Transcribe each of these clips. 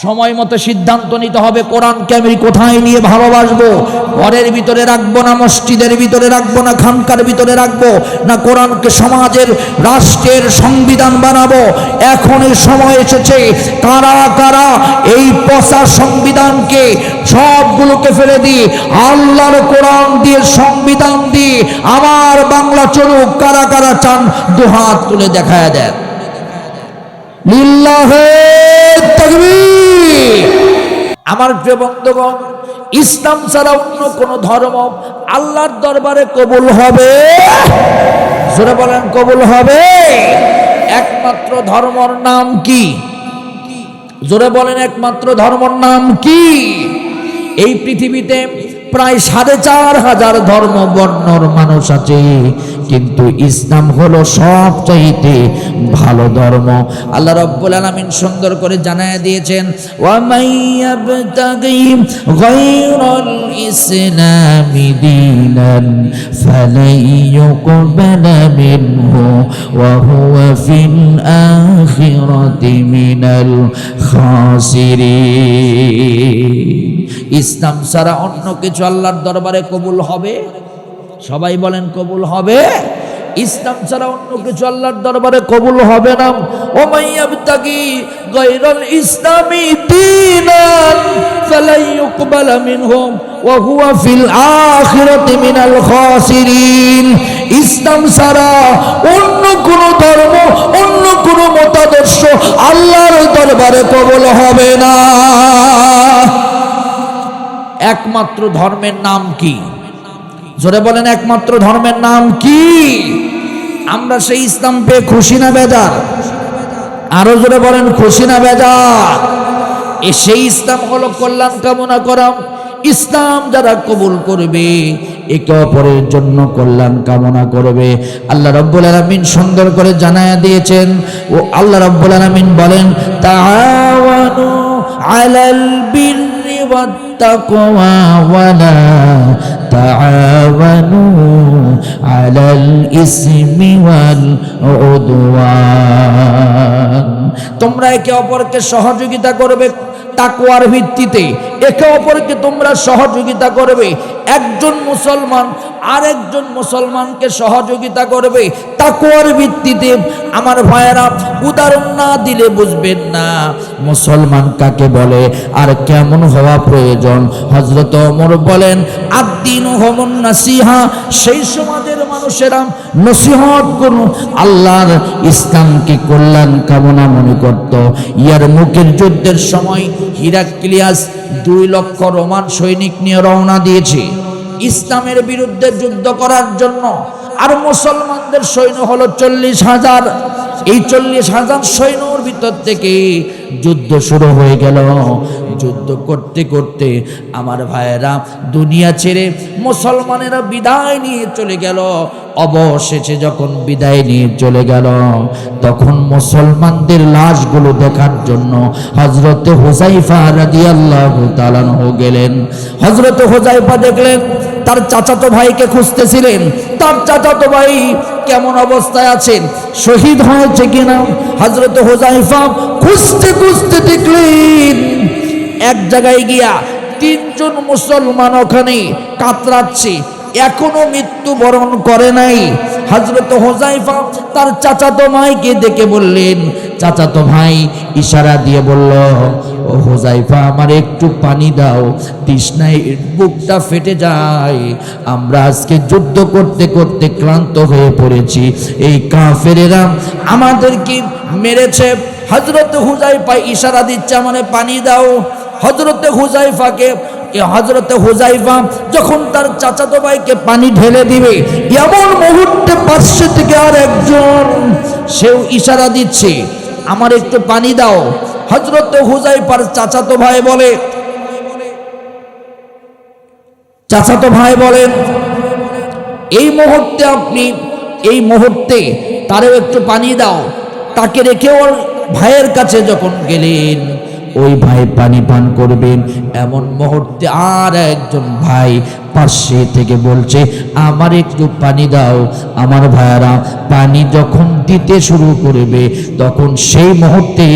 সময় মতো সিদ্ধান্ত নিতে হবে কোরআনকে আমি কোথায় নিয়ে ভালোবাসবো। ঘরের ভিতরে রাখবো না মসজিদের ভিতরে রাখবো না খানকার ভিতরে রাখবো না কোরআনকে সমাজের রাষ্ট্রের সংবিধান বানাবো। এখন এই সময় এসেছে কারা কারা এই পচা সংবিধানকে সবগুলোকে ফেলে দিয়ে আল্লাহর কোরআন দিয়ে সংবিধান দিয়ে আমার বাংলা চলুক, কারা কারা চান দুহাত তুলে দেখায় দেন। লিল্লাহে তাকবীর। আমার প্রিয় বন্ধুগণ, ইসলাম ছাড়া অন্য কোন ধর্ম আল্লাহর দরবারে কবুল হবে? জোরে বলেন, কবুল হবে? একমাত্র ধর্মের নাম কি? জোরে বলেন, একমাত্র ধর্মের নাম কি? এই পৃথিবীতে প্রায় 4500 ধর্ম বর্ণর মানুষ আছে, কিন্তু ইসলাম হলো সবচাইতে ভালো ধর্ম। আল্লাহ রাব্বুল আলামিন সুন্দর করে জানায় দিয়েছেন, ওয়া মাইয়াবতাগি গায়রাল ইসলামি দীনান ফালাইয়ুকবালা মিনহু ওয়া হুয়া ফিল আখিরাতি মিনাল খাসিরিন। ইসলাম ছাড়া অন্য কিছু আল্লাহর দরবারে কবুল হবে? সবাই বলেন, কবুল হবে? ইসলাম ছাড়া অন্য কিছু আল্লাহর দরবারে কবুল হবে না। ও মাইয়াবতাগি গায়রাল ইসলামি দীনান ফালাইয়ুকবালা মিনহু ওয়া হুয়া ফিল আখিরাতি মিনাল খাসিরিন। ইসলাম ছাড়া অন্য কোন ধর্ম, অন্য কোন মতাদর্শ আল্লাহর দরবারে কবুল হবে না। একমাত্র ধর্মের নাম কি? জোরে বলেন, একমাত্র ধর্মের নাম কি? আমরা সেই ইসলাম পেয়ে খুশি না বেজার? আরো জোরে বলেন, খুশি না বেজার? সেই ইসলাম হলো কল্যাণ কামনা করা। ইসলাম যারা কবুল করবে একে অপরের জন্য কল্যাণ কামনা করবে। আল্লাহ রাব্বুল আলামিন সুন্দর করে জানায়া দিয়েছেন, ও আল্লাহ রাব্বুল আলামিন বলেন, তাআওয়ানু আলাল বিররি ওয়াত তাকওয়া ওয়া লা তাআওয়ানু আলাল ইসমি ওয়াল উদওয়ান। তোমরা একে অপরকে সহযোগিতা করবে তাকওয়ার ভিত্তিতে, একে অপরকে তোমরা সহযোগিতা করবে। একজন মুসলমান আরেকজন মুসলমানকে সহযোগিতা করবে তাকওয়ার ভিত্তিতে। আমার ভাইয়েরা, উদাহরণ না দিলে বুঝবেন না মুসলমান কাকে বলে আর কেমন হওয়া প্রয়োজন। হযরত ওমর বলেন, আদ-দীনু হুমুন নাসিহা। সেই সমাজের মানুষেরা নসিহত করুন। আল্লাহর ইসলামকে কল্যাণ কামনা মনে করত। ইয়ারমুকের যুদ্ধের সময় হিরাক্লিয়াস 2 লক্ষ রোমান সৈনিক নিয়ে রওনা দিয়েছে ইসলামের বিরুদ্ধে যুদ্ধ করার জন্য। আর মুসলমানদের সৈন্য হলো 40,000। এই 40,000 সৈন্যর ভিতর থেকে যুদ্ধ শুরু হয়ে গেল। যুদ্ধ করতে করতে আমার ভাইয়েরা দুনিয়া ছেড়ে মুসলমানেরা বিদায় নিয়ে চলে গেল। অবশেষে যখন বিদায় নিয়ে চলে গেল, তখন মুসলমানদের লাশগুলো দেখার জন্য হযরতে হুযায়ফা রাদিয়াল্লাহু তাআলা আনহু গেলেন। হযরতে হুযায়ফা দেখলেন তার চাচাতো ভাইকে খুঁজতেছিলেন। তার চাচাতো ভাই কেমন অবস্থায় আছেন, শহীদ হয়েছে কিনা। হযরতে হুযায়ফা খুঁজতে খুঁজতে দেখলেন এক জায়গায় গিয়া 3 জন মুসলমান ওখানে কাতরাচ্ছে, এখনো মৃত্যুবরণ করে নাই। হযরত হুযায়ফা তার চাচাতো ভাইকে দেখে বললেন, চাচাতো ভাই ইশারা দিয়ে বলল, ও হুযায়ফা, আমার একটু পানি দাও, তৃষ্ণায় বুকটা ফেটে যায়। আমরা আজকে যুদ্ধ করতে করতে ক্লান্ত হয়ে পড়েছি, এই কাফেরেরা আমাদেরকে মেরেছে। হযরত হুযায়ফা ইশারা দিচ্ছে, আমারে পানি দাও। হযরতে হুযায়ফা যখন তার চাচাতো ভাইকে পানি ঢেলে দিবে, এমন মুহূর্তে পাশে থেকে আর একজন সেও ইশারা দিচ্ছে, আমার একটু পানি দাও। হযরতে হুযায়ফার চাচাতো ভাই বলেন, এই মুহূর্তে তারেও একটু পানি দাও। তাকে রেখে ওর ভাইয়ের কাছে যখন গেলেন, ওই ভাই পানি পান করবেন। এমন মুহূর্তে আর একজন ভাই পাশে থেকে বলছে, আমার একটু পানি দাও। আমার ভাইয়ারা পানি যখন দিতে শুরু করবে, তখন সেই মুহূর্তে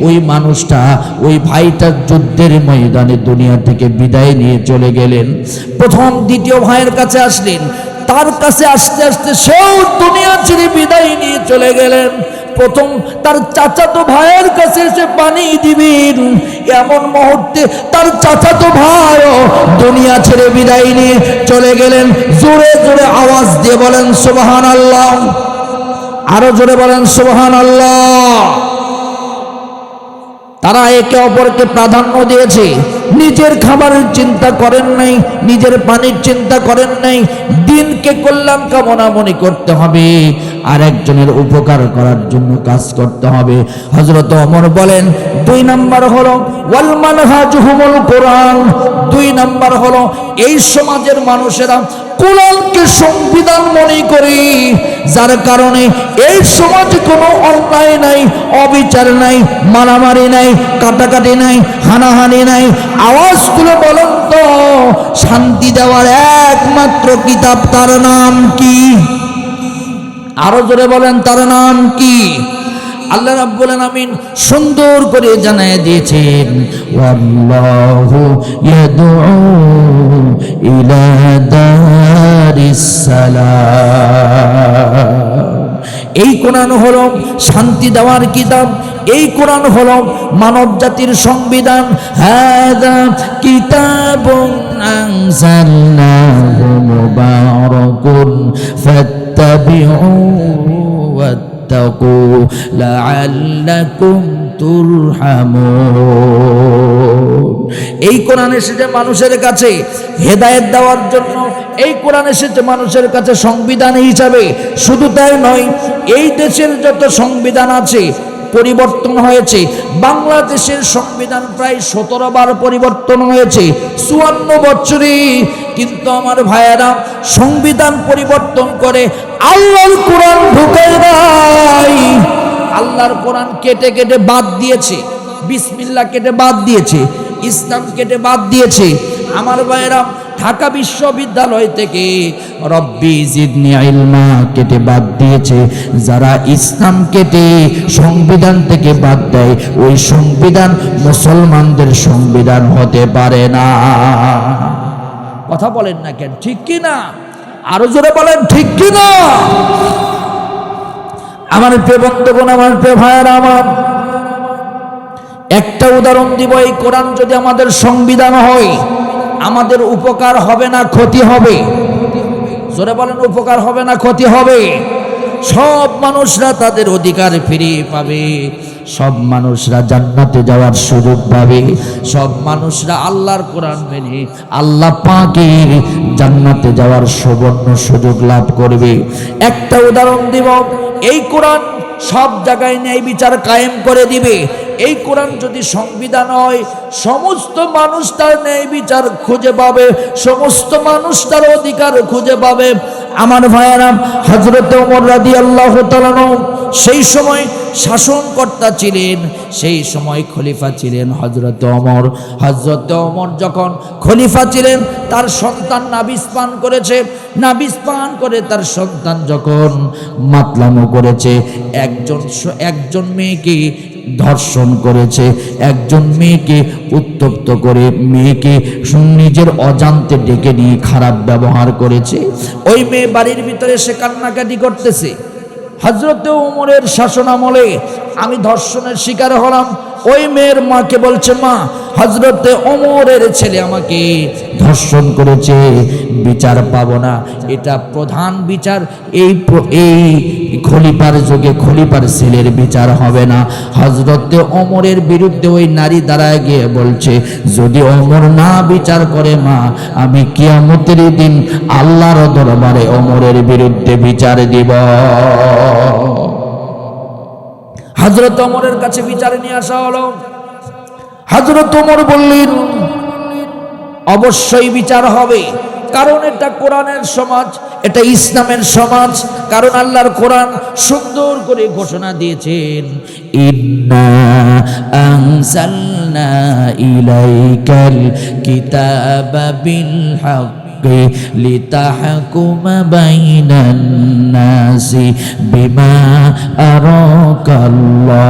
ওই মানুষটা, ওই ভাইটা যুদ্ধের ময়দানে দুনিয়া থেকে বিদায় নিয়ে চলে গেলেন। প্রথম দ্বিতীয় ভাইয়ের কাছে আসলেন, তার কাছে আসতে আসতে সেও দুনিয়া ছেড়ে বিদায় নিয়ে চলে গেলেন। প্রথম তার চাচাতো ভাইয়ের কাছে এসে পানি দিবেন, এমন মুহূর্তে তার চাচাতো ভাইও দুনিয়া ছেড়ে বিদায় নিয়ে চলে গেলেন। জোরে জোরে আওয়াজ দিয়ে বলেন সুবহানাল্লাহ, আরো জোরে বলেন সুবহানাল্লাহ। তারা একে অপরকে প্রাধান্য দিয়েছে, নিজের খাবারের চিন্তা করেন নাই, নিজের পানির চিন্তা করেন নাই। দিনকে কল্যাণ কামনা মনে করতে হবে, আর একজনের উপকার করার জন্য কাজ করতে হবে। হযরত ওমর বলেন, 2 নাম্বার হলো ওয়াল মানহাজুহুমুল কোরআন। 2 নাম্বার হলো এই সমাজের মানুষেরা কোরআনকে সংবিধান মনে করি, যার কারণে এই সমাজে কোনো অন্যায় নাই, অবিচার নাই, মারামারি নাই, কাটাকাটি নাই, হানাহানি নাই। আওয়াজ তুলে বলেন তো, শান্তি দেওয়ার একমাত্র কিতাব, তার নাম কি? আরো জোরে বলেন, তার নাম কি? আল্লাহ রাব্বুল আলামিন সুন্দর করে জানায় দিয়েছেন, ওয়াল্লাহু ইয়াদউ ইলা দারিস সালাম। এই কোরআন হলো শান্তি দেওয়ার কিতাব, এই কোরআন হলো মানব জাতির সংবিধান। হাযা কিতাবুন আনজালনাহু মুবারাকুন ফাত্তাবিউহু লাআল্লাকুম তুরহামুন। এই কোরআন এসেছে মানুষের কাছে হেদায়েত দেওয়ার জন্য, এই কোরআন এসেছে মানুষের কাছে সংবিধান হিসাবে। শুধু তাই নয়, এই দেশের যত সংবিধান আছে পরিবর্তন হয়েছে। বাংলাদেশের সংবিধান প্রায় 17 বার পরিবর্তন হয়েছে 54 বছরে। কিন্তু আমার ভাইয়েরা সংবিধান পরিবর্তন করে আল্লাহর কোরআন ঢুকায় নাই। আল্লাহর কোরআন কেটে কেটে বাদ দিয়েছে, বিসমিল্লাহ কেটে বাদ দিয়েছে, ইসলাম কেটে বাদ দিয়েছে। আমার ভাইয়েরা ঢাকা বিশ্ববিদ্যালয় থেকে রব্বি জিদনি ইলমা কেটে বাদ দিয়েছে। যারা ইসলাম কেটে সংবিধান থেকে বাদ দেয়, ওই সংবিধান মুসলমানদের সংবিধান হতে পারে না। কথা বলেন না কেন? ঠিক কি না? আরো জোরে বলেন, ঠিক কি না? আমার প্রিয় বন্ধুগণ, আমার প্রিয় ভাইয়েরা, আমার একটা উদাহরণ দিব। এই কোরআন যদি আমাদের সংবিধান হয়, আমাদের উপকার হবে না ক্ষতি হবে? জোরে বলেন, উপকার হবে না ক্ষতি হবে? সব মানুষরা তাদের অধিকার ফিরিয়ে পাবে, সব মানুষরা জান্নাতে যাওয়ার সুযোগ পাবে, সব মানুষরা আল্লাহর কোরআন মেনে আল্লাহ পাকের জান্নাতে যাওয়ার সুবর্ণ সুযোগ লাভ করবে। একটা উদাহরণ দিব, এই কোরআন সব জায়গায় ন্যায় বিচার কায়েম করে দিবে। এই কোরআন যদি সংবিধান হয়, সমস্ত মানুষ তার ন্যায় বিচার খুঁজে পাবে, সমস্ত মানুষ তার অধিকার খুঁজে পাবে। আমার ভাইয়েরা, হযরত ওমর রাদিয়াল্লাহু তাআলা সেই সময় শাসনকর্তা ছিলেন, সেই সময় খলিফা ছিলেন হযরত ওমর। হযরত ওমর যখন খলিফা ছিলেন, তার সন্তান নাবিস পান করেছে। নাবিস পান করে তার সন্তান যখন মাতলামো করেছে, একজন মেয়েকে ধর্ষণ করেছে, একজন মেয়েকে উত্তপ্ত করে মেয়েকে নিজের অজান্তে ডেকে নিয়ে খারাপ ব্যবহার করেছে। ওই মেয়ে বাড়ির ভিতরে সে কান্নাকাটি করতেছে। হযরত ওমরের শাসন আমলে আমি ধর্ষণের শিকার হলাম। ওই মেয়ের মাকে বলছে, মা, হযরত ওমরের ছেলে আমাকে ধর্ষণ করেছে, বিচার পাবো না। এটা প্রধান বিচার, এই খলিফার যুগে খলিফার ছেলের বিচার হবে না। হযরত ওমরের বিরুদ্ধে ওই নারী দাঁড়ায় গিয়ে বলছে, যদি ওমর না বিচার করে, মা, আমি কিয়ামতের দিন আল্লাহর দরবারে ওমরের বিরুদ্ধে বিচার দিব। হযরত ওমরের কাছে বিচারে নিয়ে আসা হলো। হযরত ওমর বললেন, অবশ্যই বিচার হবে, কারণ এটা কোরআনের সমাজ, এটা ইসলামের সমাজ। কারণ আল্লাহর কোরআন সুন্দর করে ঘোষণা দিয়েছেন, ইন্না আনজালনা ইলাইকাল কিতাবা বিল হাক্কি লিতাহকুমা বাইনান নাসি বিমা আরাকাল্লাহ।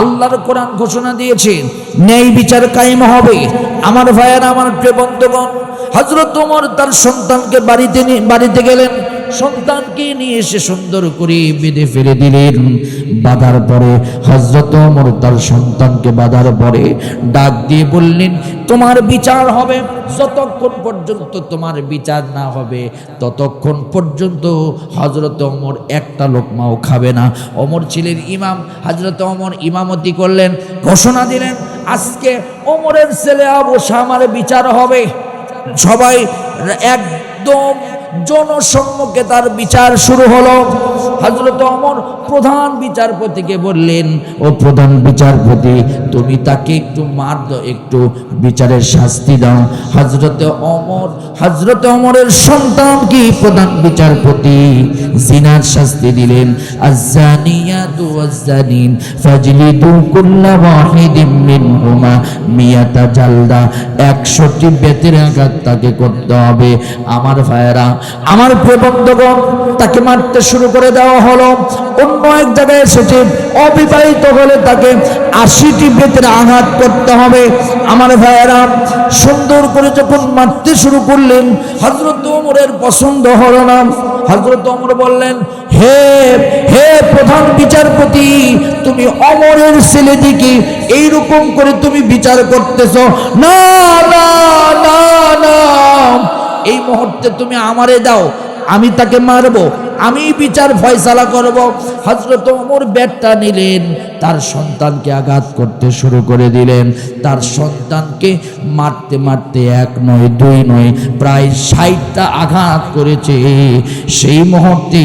আল্লাহর কোরআন ঘোষণা দিয়েছে ন্যায় বিচার কায়েম হবে। আমার ভাইয়েরা, আমার প্রিয় বন্ধুগণ, হযরত ওমর তার সন্তানকে বাড়িতে গেলেন, সন্তানকে নিয়ে এসে সুন্দর করে বেঁধে ফেলে দিলেন। বাঁধার পরে হযরত ওমর তার সন্তানকে বাঁধার পরে ডাক দিয়ে বললেন, তোমার বিচার হবে, যতক্ষণ পর্যন্ত তোমার বিচার না হবে ততক্ষণ পর্যন্ত হযরত ওমর একটা লোকমাও খাবে না। ওমর ছিলেন ইমাম, হযরত ওমর ইমামতি করলেন, ঘোষণা দিলেন, আজকে ওমরের ছেলে আবু শামার বিচার হবে। সবাই একদম জনসম্মুখে তার বিচার শুরু হলো। হযরত ওমর প্রধান বিচারপতিকে বললেন, ও প্রধান বিচারপতি, তুমি তাকে একটু মার দাও, একটু বিচারের শাস্তি দাও। হযরত ওমরের সন্তান কি প্রধান বিচারপতি জিনার শাস্তি দিলেন, আয-যানিয়াতু ওয়াজ-যানিন ফাজলিদু কুল্লা ওয়াহিদিম মিনহুমা মিয়াতা জালদা, 100টি বেতের আঘাত তাকে করতে হবে। আমার ভাইয়েরা, আমার প্রিয় বন্ধুগণ, তাকে মারতে শুরু করে দেওয়া হলো। অন্য এক জায়গায় এসেছে, অবিবাহিত হলে তাকে 80টি বেতের আঘাত করতে হবে। আমার ভাইয়েরা, সুন্দর করে যখন মারতে শুরু করলেন, হযরত ওমরের পছন্দ হলো না। হযরত ওমর বললেন, হে হে প্রধান বিচারপতি, তুমি ওমরের ছেলেদিকে এইরকম করে তুমি বিচার করতেছ, না না না না, এই মুহূর্তে তুমি আমারে দাও, আমি তাকে মারবো, আমি বিচার ফয়সালা করব। হযরত ওমর ব্যাটটা নিলেন, তার সন্তানকে আঘাত করতে শুরু করে দিলেন। তার সন্তানকে মারতে মারতে 1 নয় 2 নয় প্রায় 60টা আঘাত করেছে। সেই মুহূর্তে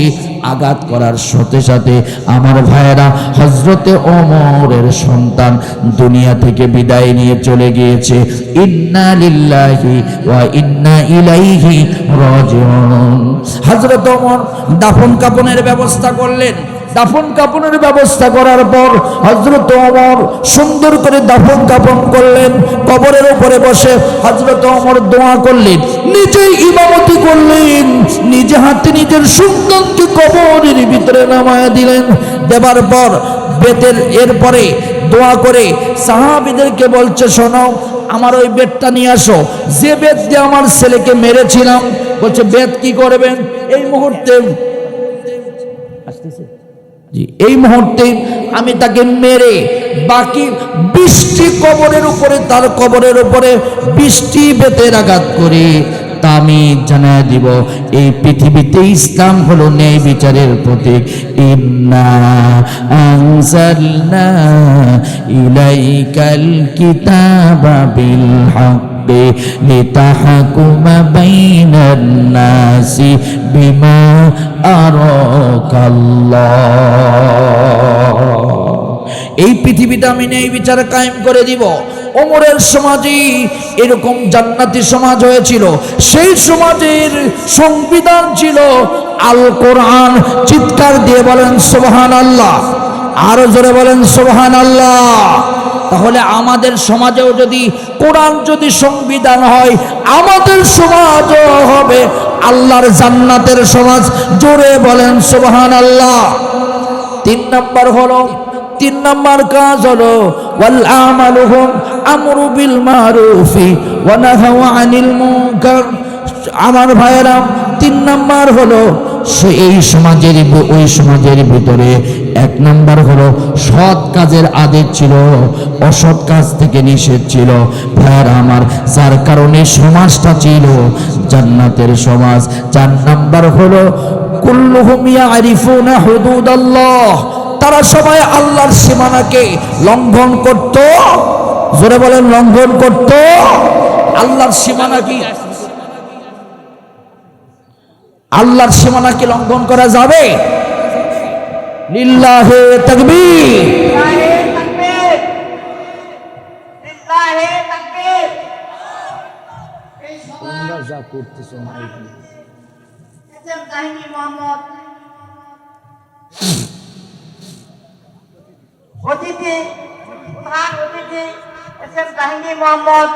আঘাত করার সাথে সাথে আমার ভাইয়েরা, হযরতে ওমরের সন্তান দুনিয়া থেকে বিদায় নিয়ে চলে গিয়েছে। ইন্না লিল্লাহি ওয়া ইন্না ইলাইহি রাজিউন। হযরত ওমর দাফন কাফনের ব্যবস্থা করলেন। দাফন কাফনের ব্যবস্থা করার পর হযরত ওমর সুন্দর করে দাফন কাফন করলেন। কবরের উপরে বসে হযরত ওমর দোয়া করলেন, নিজেই ইমামতি করলেন, নিজে হাতে নিজের সন্তানকে কবরের ভিতরে নামায়া দিলেন। দেবার পর বেতের এরপরে দোয়া করে সাহাবীদেরকে বলছে, শোনো, আমার ওই বেতটা নিয়ে আসো, যে বেত দিয়ে আমার ছেলেকে মেরেছিলাম। বলছে, বেত কি করবেন? এই মুহূর্তে আসতেছে জি, এই মুহূর্তে আমি তাকে মেরে বাকি 20টি কবরের উপরে, তার কবরের উপরে 20টি বেতের আঘাত করে তা আমি জানায় দিব, এই পৃথিবীতে ইসলাম হলো ন্যায় বিচারের প্রতীক। ইন্না আনজালনা ইলাইকাল কিতাবা বিল হাক্কি লিতাহকুমা বাইনান নাসি বিমা আরাকাল্লাহ। এই পৃথিবীতে আমি ন্যায় বিচার কায়েম করে দিব। ওমরের সমাজে এরকম জান্নাতি সমাজ হয়েছিল, সেই সমাজের সংবিধান ছিল আল কোরআন। চিৎকার দিয়ে বলেন সুবহানাল্লাহ, আরো জোরে বলেন সুবহানাল্লাহ। তাহলে আমাদের সমাজেও যদি কোরআন যদি সংবিধান হয়, আমাদের সমাজও হবে আল্লাহর জান্নাতের সমাজ। জোরে বলেন সুবহানাল্লাহ। 3 নম্বর কাজ হলো ওয়াল আমালুহুম আমরু বিল মারুফি ওয়া নাহাউ আনিল মুনকার। আমার ভাইয়েরা, 3 নম্বর হলো ওই সমাজের ভিতরে 1 নম্বর হলো সৎ কাজের আদেশ ছিল, অসৎ কাজ থেকে নিষেধ ছিল। ভাইয়েরা আমার, যার কারণে সমাজটা ছিল জান্নাতের সমাজ। 4 নম্বর হলো কুল্লুহুম ইয়ারিফুনা হুদুদাল্লাহ, তারা সবাই আল্লাহর সীমানাকে লঙ্ঘন করত। জোরে বলেন, লঙ্ঘন করত। আল্লাহর সীমানা কি, আল্লাহর সীমানা কি লঙ্ঘন করা যাবে? লিল্লাহে তাকবীর। তোমরা যা করতেছো না, কাহিনী মোহাম্মদ প্রধান অতিথি এসএম কাহিনী মোহাম্মদ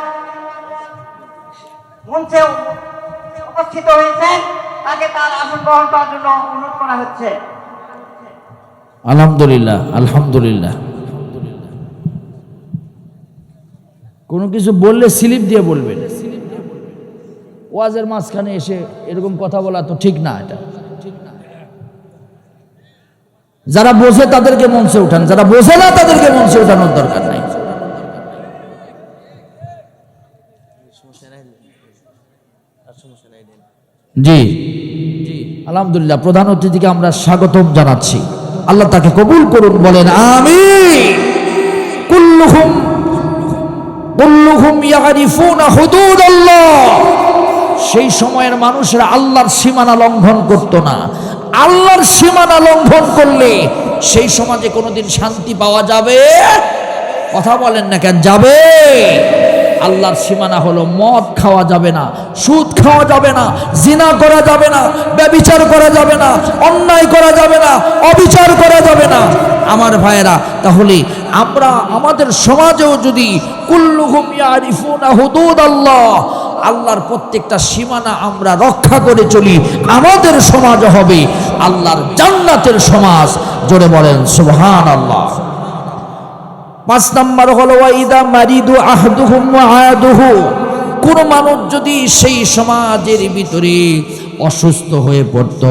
মঞ্চে উপস্থিত হয়েছেন, তাকে তার আসন গ্রহণ করার জন্য অনুরোধ করা হচ্ছে। আলহামদুলিল্লাহ, আলহামদুলিল্লাহ। কোনো কিছু বললে স্লিপ দিয়ে বলবেন। ওয়াজের মাঝখানে এসে এরকম কথা বলা তো ঠিক না। এটা যারা বোঝে তাদেরকে মঞ্চে উঠান, যারা বোঝে না তাদেরকে মঞ্চে উঠানোর দরকার নাই। জি জি, আলহামদুলিল্লাহ। প্রধান অতিথিকে আমরা স্বাগতম জানাচ্ছি, আল্লাহ তাকে কবুল করুন, বলেন আমিন। কুল্লুহুম ইয়ারিফুনা হুদুদাল্লাহ। সেই সময়ের মানুষরা আল্লাহর সীমানা লঙ্ঘন করত না। আল্লাহর সীমানা লঙ্ঘন করলে সেই সমাজে কোনোদিন শান্তি পাওয়া যাবে? কথা বলেন না কেন, যাবে? আল্লাহর সীমানা হলো মদ খাওয়া যাবে না, সুদ খাওয়া যাবে না, জিনা করা যাবে না, ব্যভিচার করা যাবে না, অন্যায় করা যাবে না, অবিচার করা যাবে না। আমার ভাইয়েরা, তাহলে আমরা আমাদের সমাজেও যদি কুল্লুহুম ইয়ারিফুনা হুদুদাল্লাহ, আল্লাহর প্রত্যেকটা সীমানা আমরা রক্ষা করে চলি, আমাদের সমাজ হবে আল্লাহর জান্নাতের সমাজ। জোরে বলেন সুবহানাল্লাহ। 5 নম্বর হলো ওয়াইদা মারিদু আহদুহুম ওয়াআদুহু। কোন মানুষ যদি সেই সমাজের ভিতরে অসুস্থ হয়ে পড়ত,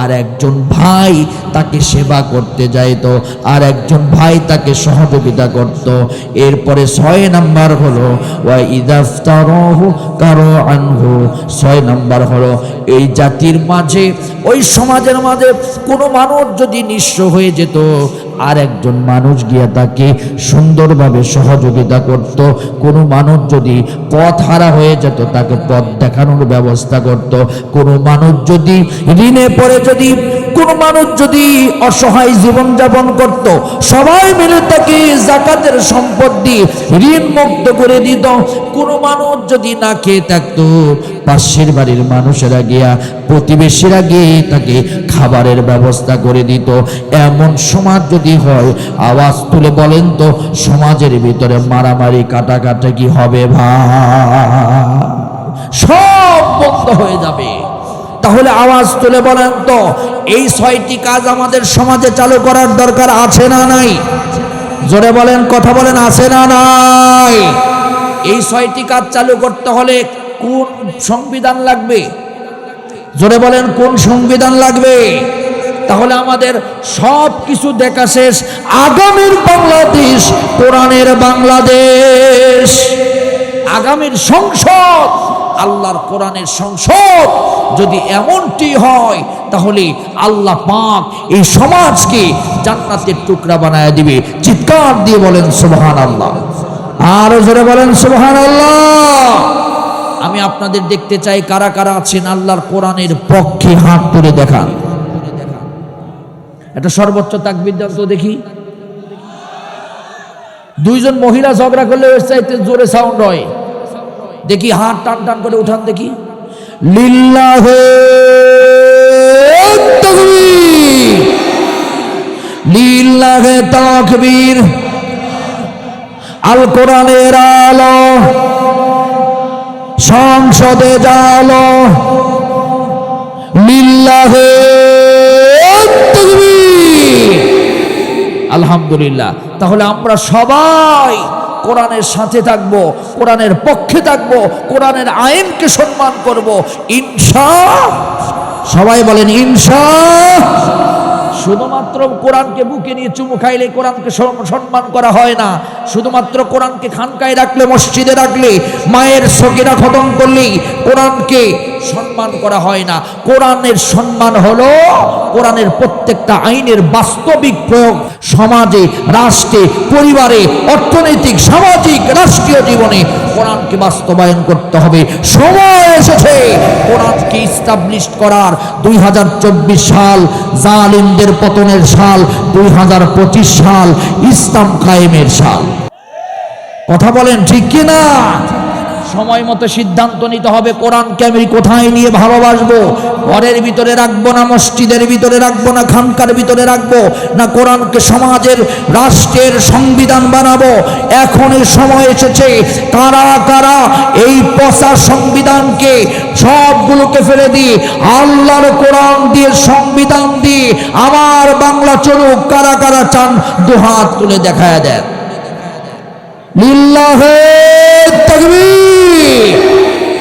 আর একজন ভাই তাকে সেবা করতে যাইতো, আর একজন ভাই তাকে সহযোগিতা করত। এরপরে 6 নাম্বার হলো ওয়াইদা ইফতারাহু কারু আনহু। 6 নাম্বার হলো এই জাতির মাঝে, ওই সমাজের মাঝে কোনো মানুষ যদি নিঃস্ব হয়ে যেত, আর একজন মানুষ গিয়া তাকে সুন্দরভাবে সহযোগিতা করত। কোনো মানুষ যদি পথ হারা হয়ে যেত, তাকে পথ দেখানোর ব্যবস্থা করত। কোনো মানুষ যদি ঋণে পড়ে, যদি কোনো মানুষ যদি অসহায় জীবনযাপন করত, সবাই মিলে তাকে যাকাতের সম্পদ দিয়ে ঋণ মুক্ত করে দিত। কোনো মানুষ যদি না খেয়ে থাকতো, পাশের বাড়ির মানুষেরা গিয়া, প্রতিবেশীরা গিয়ে তাকে খাবারের ব্যবস্থা করে দিত। এমন সমাজ যদি হয়, আওয়াজ তুলে বলেন তো সমাজের ভিতরে মারামারি কাটাকাটি কি হবে? ভাই, সব বন্ধ হয়ে যাবে। তাহলে আওয়াজ তুলে বলেন তো এই 6টি কাজ আমাদের সমাজে চালু করার দরকার আছে না নাই? জোরে বলেন, কথা বলেন, আছে না নাই? এই 6টি কাজ চালু করতে হলে কোন সংবিধান লাগবে? জোরে বলেন, কোন সংবিধান লাগবে? তাহলে আমাদের সব কিছু দেখা শেষ। আগামীর বাংলাদেশ কোরআনের বাংলাদেশ, আগামীর সংসদ আল্লাহর কোরআনের সংসদ যদি এমনটি হয়, তাহলে আল্লাহ পাক এই সমাজকে জান্নাতের টুকরা বানায় দিবে। চিৎকার দিয়ে বলেন সুবহানাল্লাহ। আরো জোরে বলেন সুবহানাল্লাহ। আমি আপনাদের দেখতে চাই কারা কারা আছেন আল্লাহর কোরআনের পক্ষে, হাত তুলে দেখান। এটা সর্বোচ্চ তাকবীর দেন তো দেখি। 2 জন মহিলা ঝগড়া করলে এর চাইতে জোরে সাউন্ড হয়, দেখি হাত টান টান করে উঠান দেখি। লিল্লাহে তাকবীর, লিল্লাহে তাকবীর। আল কোরআনের আলো সংসদে জালো, লিল্লাহে তাকবীর। আলহামদুলিল্লাহ। তাহলে আমরা সবাই কোরআনের সাথে থাকব, কোরআনের পক্ষে থাকব, কোরআনের আইনকে সম্মান করব ইনশাআল্লাহ। সবাই বলেন ইনশাআল্লাহ। শুধুমাত্র কোরআনকে বুকে নিয়ে চুমু খাইলে কোরআনকে সম্মান করা হয় না। শুধুমাত্র কোরআনকে খানকায় রাখলে, মসজিদে রাখলে, মায়ের সগীরা খতম করলেই কোরআনকে সম্মান করা হয় না। কোরআনের সম্মান হলো কোরআনের প্রত্যেকটা আইনের বাস্তবিক প্রয়োগ সমাজে, রাষ্ট্রে, পরিবারে, অর্থনৈতিক, সামাজিক, রাষ্ট্রীয় জীবনে কোরআনকে বাস্তবায়ন করতে হবে। সময় এসেছে কোরআনকে ইস্টাবলিশ করার। 2024 সাল জালিমদের পতনের সাল, 2025 সাল ইসলাম কায়েমের সাল। কথা বলেন ঠিক কিনা? সময় মতো সিদ্ধান্ত নিতে হবে কোরআনকে আমি কোথায় নিয়ে ভালোবাসবো। ঘরের ভিতরে রাখবো না, মসজিদের ভিতরে রাখবো না, খানকার ভিতরে রাখবো না, কোরআনকে সমাজের রাষ্ট্রের সংবিধান বানাবো। এখন এই সময় এসেছে কারা কারা এই পচা সংবিধানকে সবগুলোকে ফেলে দিয়ে আল্লাহর কোরআন দিয়ে সংবিধান দিয়ে আমার বাংলা চলুক, কারা কারা চান দুহাত তুলে দেখায় দেন। লিল্লাহে